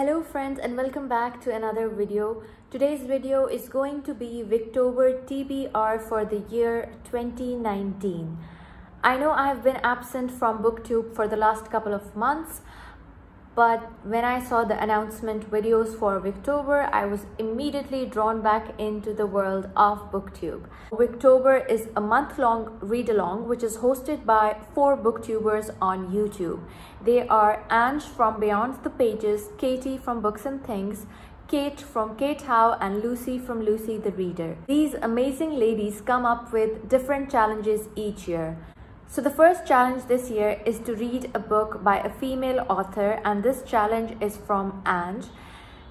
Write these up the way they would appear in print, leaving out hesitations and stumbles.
Hello friends and welcome back to another video. Today's video is going to be Victober TBR for the year 2019. I know I have been absent from BookTube for the last couple of months, but when I saw the announcement videos for Victober, I was immediately drawn back into the world of BookTube. Victober is a month-long read-along which is hosted by 4 booktubers on YouTube. They are Ange from Beyond the Pages, Katie from Books and Things, Kate from Kate How, and Lucy from Lucy the Reader. These amazing ladies come up with different challenges each year. So the first challenge this year is to read a book by a female author, and this challenge is from Ange.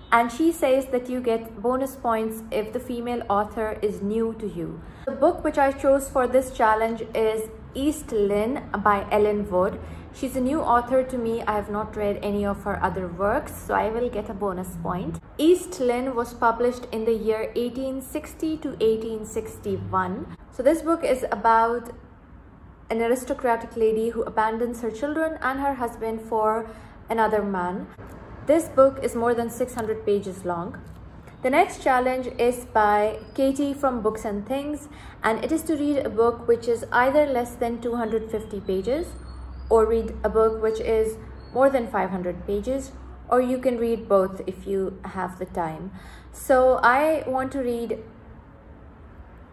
And she says that you get bonus points if the female author is new to you. The book which I chose for this challenge is East Lynne by Ellen Wood. She's a new author to me. I have not read any of her other works, so I will get a bonus point. East Lynne was published in the year 1860 to 1861. So this book is about an aristocratic lady who abandons her children and her husband for another man. This book is more than 600 pages long. The next challenge is by Katie from Books and Things, and it is to read a book which is either less than 250 pages or read a book which is more than 500 pages, or you can read both if you have the time. So I want to read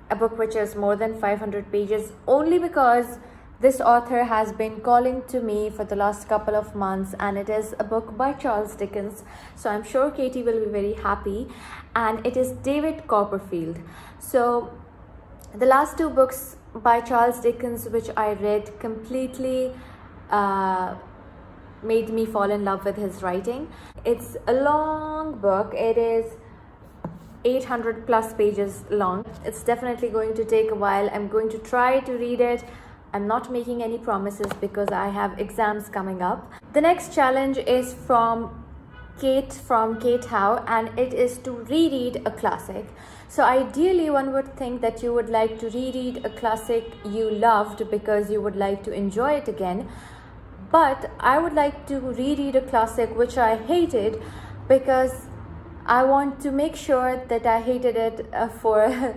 a book which is more than 500 pages only because this author has been calling to me for the last couple of months, and it is a book by Charles Dickens, so I'm sure Katie will be very happy, and it is David Copperfield. So the last 2 books by Charles Dickens which I read completely made me fall in love with his writing. It's a long book. It is 800 plus pages long. It's definitely going to take a while. I'm going to try to read it. I'm not making any promises because I have exams coming up. The next challenge is from Kate from Kate How, and it is to reread a classic. So ideally one would think that you would like to reread a classic you loved because you would like to enjoy it again. But I would like to reread a classic which I hated because I want to make sure that I hated it for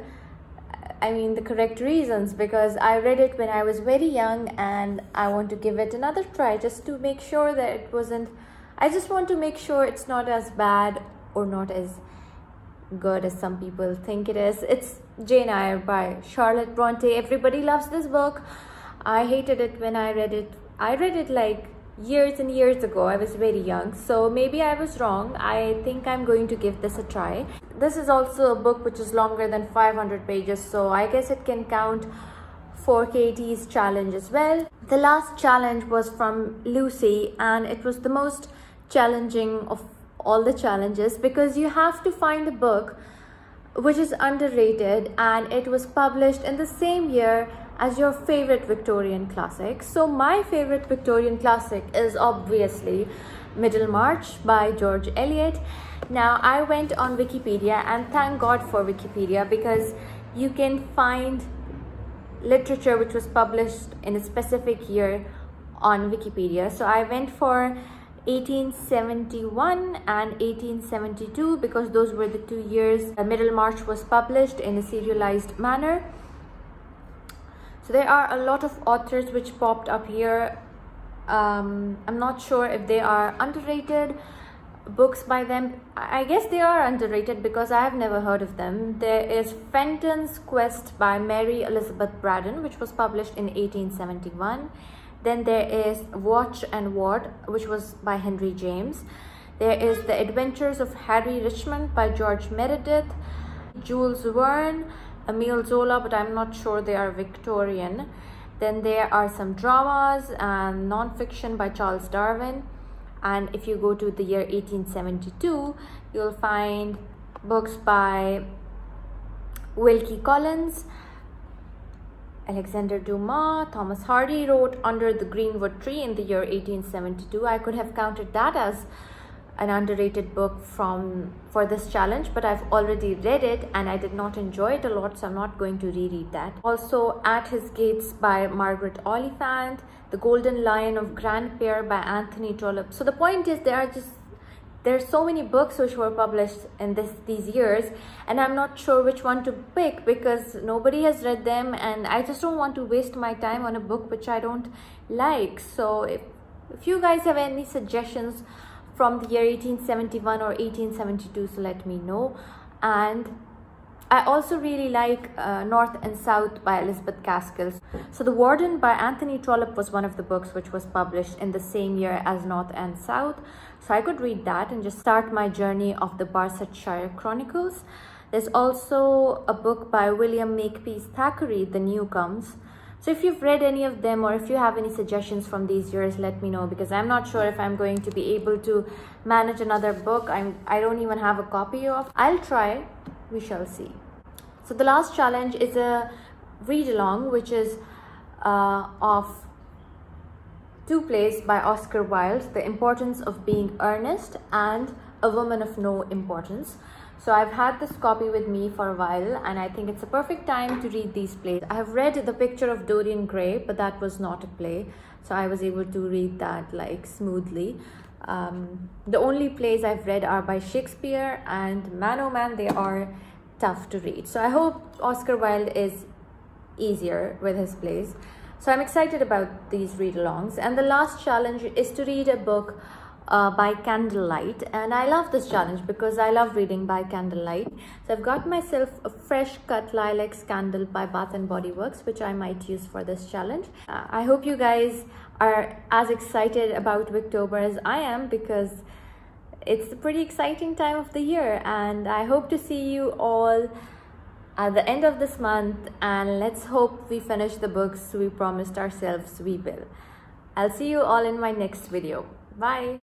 the correct reasons, because I read it when I was very young and I want to give it another try just to make sure that it wasn't, I just want to make sure it's not as bad or not as good as some people think it is. It's Jane Eyre by Charlotte Bronte. Everybody loves this book. I hated it when I read it. I read it like years and years ago. I was very young, so maybe I was wrong. I think I'm going to give this a try. This is also a book which is longer than 500 pages, so I guess it can count for Katie's challenge as well. The last challenge was from Lucy, and it was the most challenging of all the challenges because you have to find a book which is underrated and it was published in the same year as your favorite Victorian classic. So my favorite Victorian classic is obviously Middlemarch by George Eliot. Now I went on Wikipedia, and thank God for Wikipedia because you can find literature which was published in a specific year on Wikipedia. So I went for 1871 and 1872 because those were the 2 years Middlemarch was published in a serialized manner. So there are a lot of authors which popped up here. I'm not sure if they are underrated books by them. I guess they are underrated because I have never heard of them. There is Fenton's Quest by Mary Elizabeth Braddon, which was published in 1871. Then there is Watch and Ward, which was by Henry James. There is The Adventures of Harry Richmond by George Meredith, Jules Verne, Emile Zola, but I'm not sure they are Victorian. Then there are some dramas and non-fiction by Charles Darwin. And if you go to the year 1872, you'll find books by Wilkie Collins, Alexander Dumas. Thomas Hardy wrote Under the Greenwood Tree in the year 1872. I could have counted that as an underrated book for this challenge, but I've already read it and I did not enjoy it a lot, so I'm not going to reread that. Also At His Gates by Margaret Oliphant, The Golden Lion of Granpere by Anthony Trollope. So the point is there are just there's so many books which were published in these years, and I'm not sure which one to pick because nobody has read them, and I just don't want to waste my time on a book which I don't like. So if you guys have any suggestions from the year 1871 or 1872, so let me know. And I also really like North and South by Elizabeth Gaskell. So The Warden by Anthony Trollope was one of the books which was published in the same year as North and South. So I could read that and just start my journey of the Barsetshire Chronicles. There's also a book by William Makepeace Thackeray, The Newcomes. So if you've read any of them or if you have any suggestions from these years, let me know, because I'm not sure if I'm going to be able to manage another book. I don't even have a copy of. I'll try. We shall see. So the last challenge is a read along, which is of two plays by Oscar Wilde, The Importance of Being Earnest and A Woman of No Importance. So I've had this copy with me for a while, and I think it's a perfect time to read these plays. I have read The Picture of Dorian Gray, but that was not a play, so I was able to read that like smoothly. The only plays I've read are by Shakespeare, and man oh man, they are tough to read. So I hope Oscar Wilde is easier with his plays. So I'm excited about these read-alongs. And the last challenge is to read a book by candlelight, and I love this challenge because I love reading by candlelight. So I've got myself a Fresh Cut Lilacs candle by Bath and Body Works, which I might use for this challenge. I hope you guys are as excited about Wicktober as I am, because it's a pretty exciting time of the year, and I hope to see you all at the end of this month, and let's hope we finish the books we promised ourselves we will. I'll see you all in my next video. Bye.